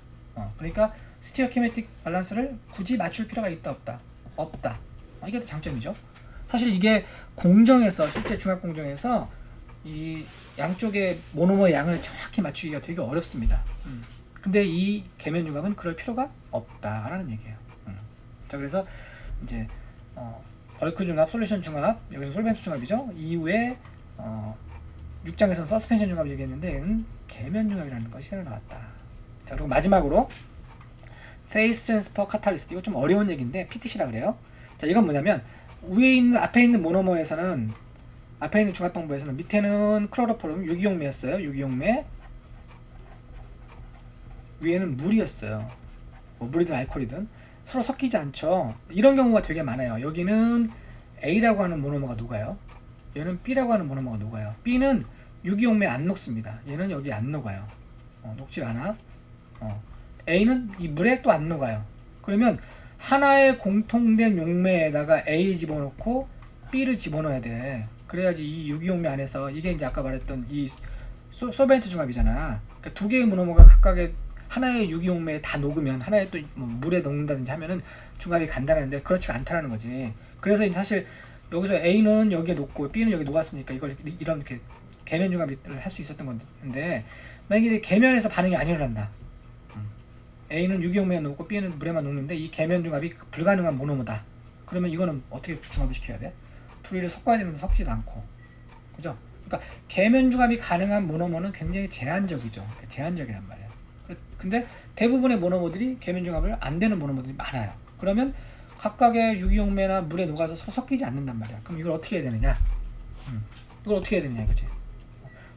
그러니까 스티어키네틱 밸런스를 굳이 맞출 필요가 있다 없다? 없다. 이게 장점이죠. 사실 이게 공정에서 실제 중합 공정에서 이 양쪽의 모노머의 양을 정확히 맞추기가 되게 어렵습니다. 근데 이 계면 중합은 그럴 필요가 없다라는 얘기예요. 자, 그래서 이제 벌크 중합, 솔루션 중합, 여기서 솔벤트 중합이죠. 이후에 6장에서는 서스펜션 중합 얘기했는데 계면 중합이라는 것이 새로 나왔다. 자, 그리고 마지막으로 페이스 트랜스퍼 카탈리스트. 이거 좀 어려운 얘기인데 PTC라 그래요. 자, 이건 뭐냐면 앞에 있는 모노머에서는 앞에 있는 중합 방법에서는 밑에는 클로로폼 유기용매였어요. 유기용매 위에는 물이었어요. 뭐 물이든 알코올이든 서로 섞이지 않죠. 이런 경우가 되게 많아요. 여기는 A라고 하는 모노머가 녹아요. 얘는 B라고 하는 모노머가 녹아요. B는 유기용매에 안 녹습니다. 얘는 여기 안 녹아요. 녹질 않아. A는 이 물에 또 안 녹아요. 그러면 하나의 공통된 용매에다가 A 집어넣고 B를 집어넣어야 돼. 그래야지 이 유기용매 안에서 이게 이제 아까 말했던 이 솔벤트 중합이잖아. 그러니까 두 개의 모노머가 각각의 하나의 유기용매에 다 녹으면 하나의 또 뭐 물에 녹는다든지 하면은 중합이 간단한데 그렇지가 않다라는 거지. 그래서 이제 사실 여기서 A는 여기에 녹고 B는 여기 녹았으니까 이걸 이런 이렇게 계면 중합을 할 수 있었던 건데, 만약에 계면에서 반응이 안 일어난다. A는 유기용매에 녹고 B는 물에만 녹는데 이 계면 중합이 불가능한 모노머다. 그러면 이거는 어떻게 중합을 시켜야 돼? 둘이를 섞어야 되는데 섞지도 않고, 그죠? 그러니까 계면 중합이 가능한 모노머는 굉장히 제한적이죠. 제한적이란 말이에요. 근데 대부분의 모노머들이 계면 중합을 안 되는 모노머들이 많아요. 그러면 각각의 유기용매나 물에 녹아서 서로 섞이지 않는단 말이야. 그럼 이걸 어떻게 해야 되느냐? 이걸 어떻게 해야 되느냐 이거지.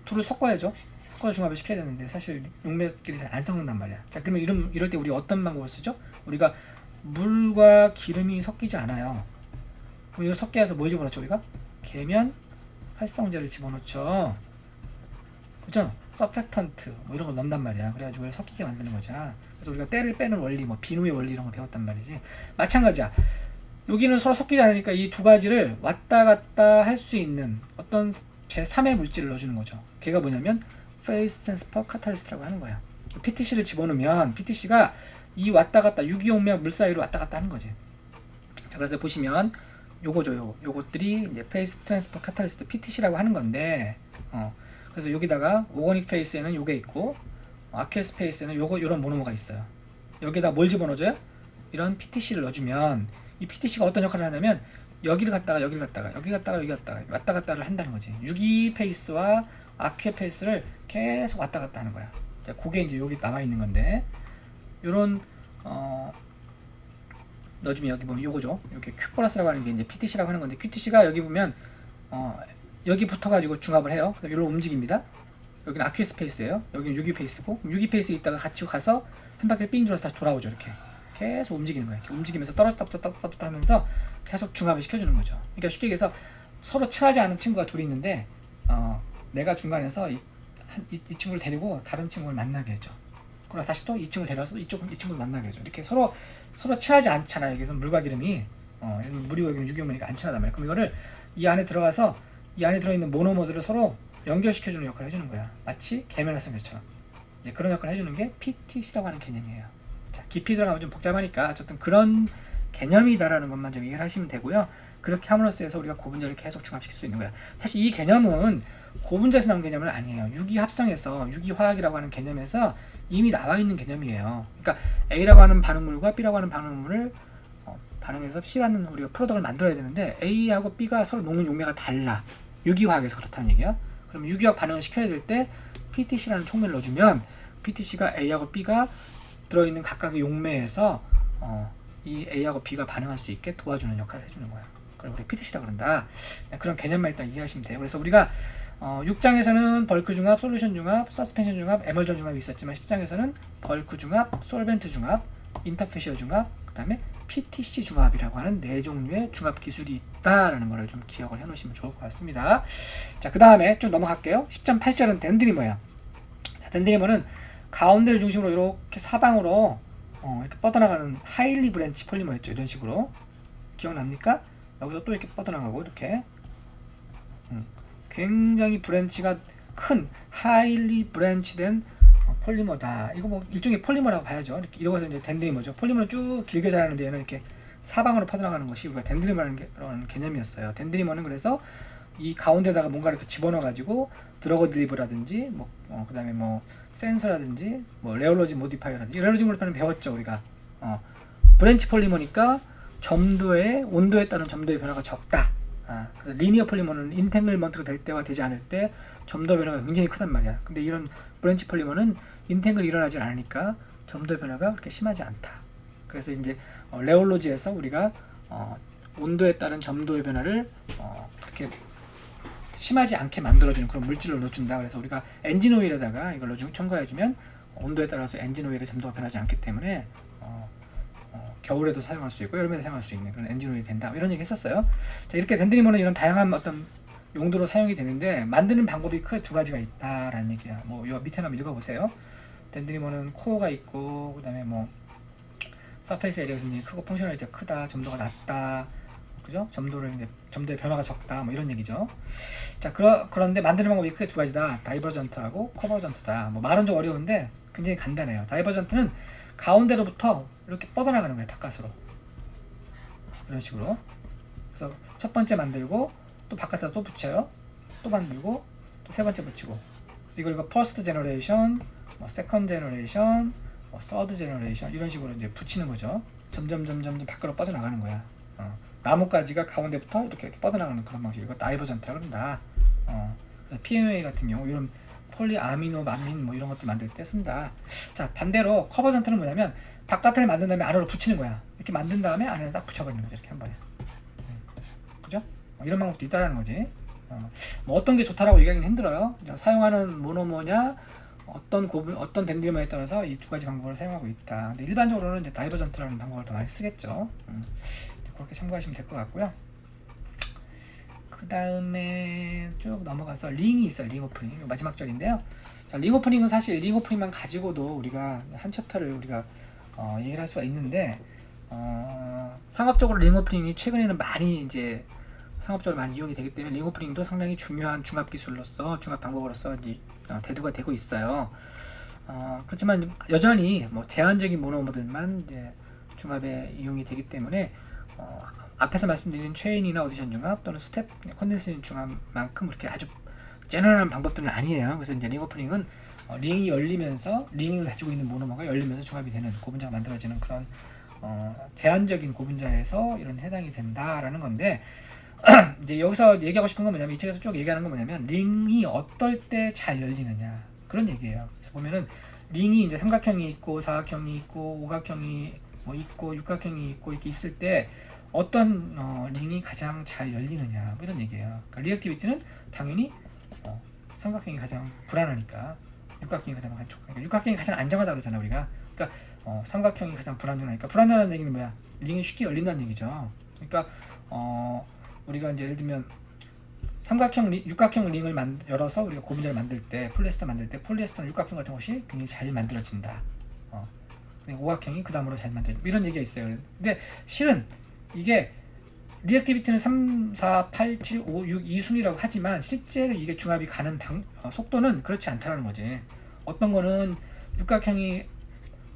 둘을 섞어야죠. 섞어서 중합을 시켜야 되는데 사실 용매끼리 잘 안 섞는단 말이야. 자, 그러면 이럴 때 우리 어떤 방법을 쓰죠? 우리가 물과 기름이 섞이지 않아요. 그럼 이걸 섞게 해서 뭘 집어넣죠? 우리가 계면 활성제를 집어넣죠. 그죠? 서펙턴트 뭐 이런 걸 넣는단 말이야. 그래가지고 이걸 섞이게 만드는 거죠. 그래서 우리가 때를 빼는 원리, 뭐 비누의 원리 이런 거 배웠단 말이지. 마찬가지야. 여기는 서로 섞이지 않으니까 이 두 가지를 왔다 갔다 할 수 있는 어떤 제3의 물질을 넣어주는 거죠. 걔가 뭐냐면 페이스 트랜스퍼 카탈리스트라고 하는 거야. PTC를 집어넣으면 PTC가 이 왔다 갔다 유기용매와 물 사이로 왔다 갔다 하는 거지. 자, 그래서 보시면 요거죠. 요것들이 이제 페이스 트랜스퍼 카탈리스트 PTC라고 하는 건데, 그래서 여기다가 오거닉 페이스에는 요게 있고, 아큐어스 페이스에는 요런 모노머가 있어요. 여기다 뭘 집어넣어줘요? 이런 PTC를 넣어주면 이 PTC가 어떤 역할을 하냐면 여기를 갔다가 여기를 갔다가 여기 갔다가 여기 갔다가 왔다 갔다를 한다는 거지. 유기 페이스와 아큐어 페이스를 계속 왔다 갔다 하는 거야. 자, 그게 이제 여기 나와 있는 건데, 요런 넣어주면 여기 보면 요거죠. 여기 Q 플러스라고 하는 게 이제 PTC라고 하는 건데, QTC가 여기 보면 여기 붙어가지고 중합을 해요. 그다음 이로 움직입니다. 여기는 아큐어 스페이스예요. 여기는 유기 페이스고, 유기 페이스에 있다가 같이 가서 한 바퀴 삥 돌아서 다시 돌아오죠. 이렇게 계속 움직이는 거예요. 이렇게 움직이면서 떨어졌다 하면서 계속 중합을 시켜주는 거죠. 그러니까 쉽게 얘기해서 서로 친하지 않은 친구가 둘이 있는데, 내가 중간에서 이 친구를 데리고 다른 친구를 만나게 해줘. 그러나 다시 또 이 친구를 데려와서 이 친구를 만나게 해줘. 이렇게 서로 친하지 않잖아요. 여기서 물과 기름이, 물이고 여기는 유기용매니까 안 친하단 말이에요. 그럼 이거를 이 안에 들어가서 이 안에 들어있는 모노머들을 서로 연결시켜주는 역할을 해주는 거야. 마치 계면활성제처럼. 이제 그런 역할을 해주는 게 PTC라고 하는 개념이에요. 자, 깊이 들어가면 좀 복잡하니까 어쨌든 그런 개념이다라는 것만 좀 이해를 하시면 되고요. 그렇게 함으로써 해서 우리가 고분자를 계속 중합시킬 수 있는 거야. 사실 이 개념은 고분자에서 나온 개념은 아니에요. 유기합성에서, 유기화학이라고 하는 개념에서 이미 나와 있는 개념이에요. 그러니까 A라고 하는 반응물과 B라고 하는 반응물을 반응해서 C라는 우리가 프로덕트를 만들어야 되는데, A하고 B가 서로 녹는 용매가 달라. 유기화학에서 그렇다는 얘기야. 그럼 유기화학 반응을 시켜야 될 때 PTC라는 촉매를 넣어주면 PTC가 A하고 B가 들어있는 각각의 용매에서 이 A하고 B가 반응할 수 있게 도와주는 역할을 해주는 거야. 그걸 우리 PTC라고 그런다. 그런 개념만 일단 이해하시면 돼요. 그래서 우리가 6장에서는 벌크 중합, 솔루션 중합, 서스펜션 중합, 에멀전 중합이 있었지만 10장에서는 벌크 중합, 솔벤트 중합, 인터페시어 중합, 그 다음에 PTC 중합이라고 하는 4종류의 중합 기술이 있다라는 거를 좀 기억을 해놓으시면 좋을 것 같습니다. 자, 그 다음에 쭉 넘어갈게요. 10.8절은 덴드리머야. 덴드리머는 가운데를 중심으로 이렇게 사방으로 이렇게 뻗어나가는 하일리 브랜치 폴리머였죠. 이런 식으로 기억납니까? 여기서 또 이렇게 뻗어나가고 이렇게 굉장히 브랜치가 큰 하일리 브랜치된 폴리머다. 이거 뭐 일종의 폴리머라고 봐야죠. 이렇게 이제 덴드리머죠. 폴리머는 쭉 길게 자라는데 얘는 이렇게 사방으로 퍼져나가는 것이 우리가 덴드리머라는 개념이었어요. 덴드리머는 그래서 이 가운데다가 뭔가 이렇게 집어넣어가지고 드러그 드리브라든지 그 다음에 뭐 센서라든지 뭐 레올로지 모디파이어라든지, 레올로지 모디파이어는 배웠죠 우리가. 브랜치 폴리머니까 온도에 따른 점도의 변화가 적다. 그래서 리니어 폴리머는 인탱글먼트가 될 때와 되지 않을 때 점도 변화가 굉장히 크단 말이야. 근데 이런 브랜치 폴리머는 인탱글이 일어나지 않으니까 점도 변화가 그렇게 심하지 않다. 그래서 이제 레올로지에서 우리가 온도에 따른 점도의 변화를 그렇게 심하지 않게 만들어주는 그런 물질을 넣어준다. 그래서 우리가 엔진 오일에다가 이걸 첨가해주면 온도에 따라서 엔진 오일의 점도가 변하지 않기 때문에 겨울에도 사용할 수 있고 여름에도 사용할 수 있는 그런 엔진 오일이 된다, 이런 얘기 했었어요. 자, 이렇게 덴드리머는 이런 다양한 어떤 용도로 사용이 되는데 만드는 방법이 크게 두 가지가 있다라는 얘기야. 뭐 이 밑에 한번 읽어보세요. 덴드리머는 코어가 있고, 그 다음에 뭐 서페이스 에리어가 굉장히 크고 펑셔널리티가 크다, 점도가 낮다, 그죠? 점도의 변화가 적다, 뭐 이런 얘기죠. 자, 그런데 만드는 방법이 크게 두 가지다. 다이버전트하고 커버전트다. 뭐 말은 좀 어려운데 굉장히 간단해요. 다이버전트는 가운데로부터 이렇게 뻗어나가는 거예요, 바깥으로. 이런 식으로. 그래서 첫 번째 만들고 또 바깥에다 또 붙여요. 또 만들고 또 세 번째 붙이고. 그래서 이걸 퍼스트 제너레이션, 뭐 세컨드 제너레이션, 뭐 서드 제너레이션 이런 식으로 이제 붙이는 거죠. 점점 밖으로 뻗어나가는 거야. 나뭇가지가 가운데부터 이렇게 뻗어나가는 그런 방식. 이거 다이버전트라고 한다. 그래서 PMMA 같은 경우 이런 폴리아미노 마민 뭐 이런 것들 만들 때 쓴다. 자, 반대로 커버전트는 뭐냐면 바깥을 만든 다음에 안으로 붙이는 거야. 이렇게 만든 다음에 안에 딱 붙여버리는 거죠. 이렇게 한 번에. 그죠? 이런 방법도 있다라는 거지. 뭐 어떤 게 좋다라고 얘기하기는 힘들어요. 사용하는 모노머냐 어떤 덴드리머에 따라서 이 두 가지 방법을 사용하고 있다. 근데 일반적으로는 이제 다이버전트라는 방법을 더 많이 쓰겠죠. 그렇게 참고하시면 될 것 같고요. 그 다음에 쭉 넘어가서 링이 있어요. 링 오프닝 마지막 절인데요. 자, 링 오프닝은 사실 링 오프닝만 가지고도 우리가 한 챕터를 우리가 얘기를 할 수가 있는데, 상업적으로 링 오프닝이 최근에는 많이 이제 상업적으로 많이 이용이 되기 때문에 링 오프닝도 상당히 중요한 중압 기술로서, 중압 방법으로서 이제 대두가 되고 있어요. 그렇지만 여전히 뭐 제한적인 모노머들만 이제 중압에 이용이 되기 때문에 앞에서 말씀드린 체인이나 오디션 중압 또는 스텝 컨덴세이션 중압만큼 그렇게 아주 제너럴한 방법들은 아니에요. 그래서 이제 링 오프닝은 링이 열리면서 링을 가지고 있는 모노머가 열리면서 중압이 되는 고분자가 만들어지는 그런 제한적인 고분자에서 이런 해당이 된다라는 건데, 이제 여기서 얘기하고 싶은 건 뭐냐면, 이 책에서 쭉 얘기하는 건 뭐냐면 링이 어떨 때 잘 열리느냐 그런 얘기예요. 그래서 보면은 링이 이제 삼각형이 있고 사각형이 있고 오각형이 뭐 있고 육각형이 있고 이렇게 있을 때 어떤 링이 가장 잘 열리느냐 뭐 이런 얘기예요. 그러니까 리액티비티는 당연히 삼각형이 가장 불안하니까 육각형이 가장 그러니까 육각형이 가장 안정하다 그러잖아 우리가. 그러니까 삼각형이 가장 불안정하니까, 불안정하다는 얘기는 뭐야? 링이 쉽게 열린다는 얘기죠. 그러니까 우리가 이제 예를 들면 육각형 링을 열어서 우리가 고분자를 만들 때, 폴리에스터 만들 때 폴리에스터는 육각형 같은 것이 굉장히 잘 만들어진다. 오각형이 그 다음으로 잘 만들어진다. 이런 얘기가 있어요. 근데 실은 이게 리액티비티는 3, 4, 8, 7, 5, 6 이 순위라고 하지만 실제로 이게 중압이 가는 속도는 그렇지 않다는 거지. 어떤 거는 육각형이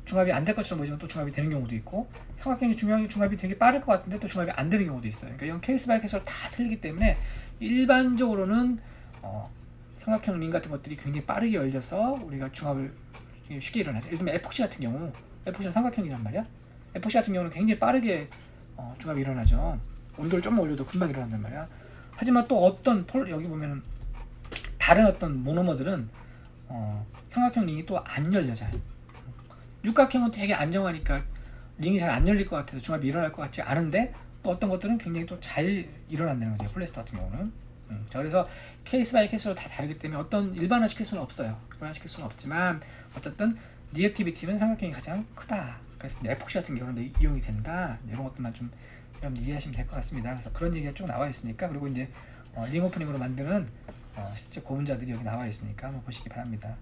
중압이 안 될 것처럼 보이지만 또 중압이 되는 경우도 있고, 삼각형이 중압이 되게 빠를 것 같은데 또 중압이 안 되는 경우도 있어요. 그러니까 이건 케이스 바이 케이스로 다 틀리기 때문에 일반적으로는 삼각형 링 같은 것들이 굉장히 빠르게 열려서 우리가 중압을 쉽게 일어나죠. 예를 들면 에폭시 같은 경우, 에폭시는 삼각형이란 말이야. 에폭시 같은 경우는 굉장히 빠르게 중압이 일어나죠. 온도를 좀 올려도 금방 일어난단 말이야. 하지만 또 여기 보면은 다른 어떤 모노머들은 삼각형 링이 또 안 열려 잘. 육각형은 되게 안정하니까 링이 잘 안 열릴 것 같아서 중압이 일어날 것 같지 않은데, 또 어떤 것들은 굉장히 또 잘 일어난다는 거죠. 폴리에스터 같은 경우는. 자, 그래서 케이스 바이 케이스로 다 다르기 때문에 어떤 일반화시킬 수는 없어요. 일반화시킬 수는 없지만 어쨌든 리액티비티는 삼각형이 가장 크다. 그래서 이제 에폭시 같은 경우는 이용이 된다. 이런 것들만 좀 여러분 이해하시면 될 것 같습니다. 그래서 그런 얘기가 쭉 나와 있으니까, 그리고 이제 링 오프닝으로 만드는 실제 고분자들이 여기 나와 있으니까 한번 보시기 바랍니다.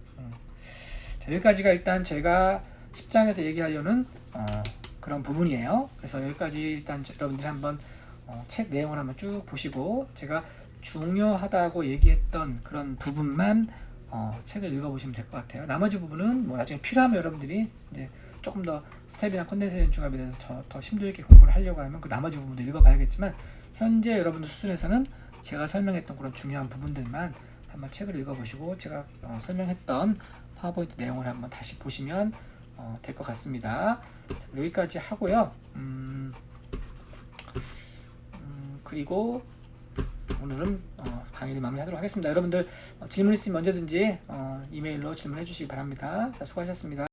자, 여기까지가 일단 제가 10장에서 얘기하려는 그런 부분이에요. 그래서 여기까지 일단 여러분들이 한번 책 내용을 한번 쭉 보시고, 제가 중요하다고 얘기했던 그런 부분만 책을 읽어보시면 될 것 같아요. 나머지 부분은 뭐 나중에 필요하면 여러분들이 이제 조금 더 스텝이나 컨덴세이션 중압에 대해서 더 심도 있게 공부를 하려고 하면 그 나머지 부분도 읽어봐야겠지만, 현재 여러분들 수준에서는 제가 설명했던 그런 중요한 부분들만 한번 책을 읽어보시고 제가 설명했던 파워포인트 내용을 한번 다시 보시면 될 것 같습니다. 자, 여기까지 하고요. 그리고 오늘은 강의를 마무리하도록 하겠습니다. 여러분들 질문 있으면 언제든지 이메일로 질문해 주시기 바랍니다. 자, 수고하셨습니다.